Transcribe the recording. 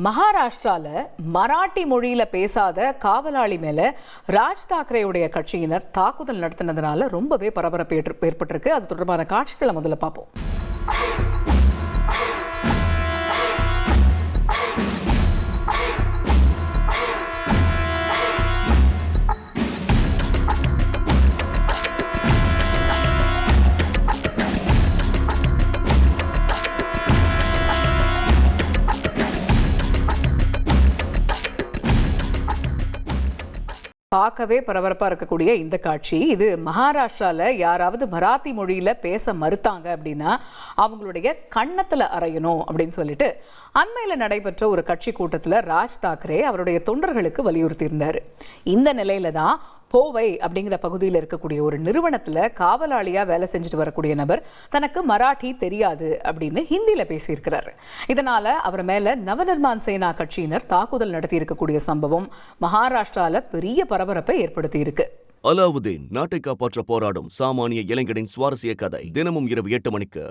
மகாராஷ்டிரால மராட்டி மொழியில பேசாத காவலாளி மேல ராஜ் தாக்கரேயுடைய கட்சியினர் தாக்குதல் நடத்தினதுனால ரொம்பவே பரபரப்பு ஏற்பட்டிருக்கு. அது தொடர்பான காட்சிகளை முதல்ல பார்ப்போம். பார்க்கவே பரபரப்பாக இருக்கக்கூடிய இந்த காட்சி, இது மகாராஷ்டிராவில் யாராவது மராத்தி மொழியில் பேச மறுத்தாங்க அப்படின்னா அவங்களுடைய கன்னத்தில் அறையணும் அப்படின்னு சொல்லிட்டு அண்மையில் நடைபெற்ற ஒரு கட்சி கூட்டத்தில் ராஜ் தாக்கரே அவருடைய தொண்டர்களுக்கு வலியுறுத்தியிருந்தார். இந்த நிலையில தான் போவை அப்படிங்கிற பகுதியில் இருக்கக்கூடிய ஒரு நிறுவனத்தில் காவலாளியாக வேலை செஞ்சுட்டு வரக்கூடிய நபர் தனக்கு மராட்டி தெரியாது அப்படின்னு ஹிந்தியில் பேசியிருக்கிறார். இதனால் அவர் மேலே நவநிர்மான் சேனா கட்சியினர் தாக்குதல் நடத்தி இருக்கக்கூடிய சம்பவம் மகாராஷ்டிராவில் பெரிய பரபரப்பை ஏற்படுத்தி இருக்கு. அலாவுதீன் நாட்டை காப்பாற்ற போராடும் சாமானிய இளைஞனின் சுவாரஸ்ய கதை தினமும் இரவு 8 மணிக்கு.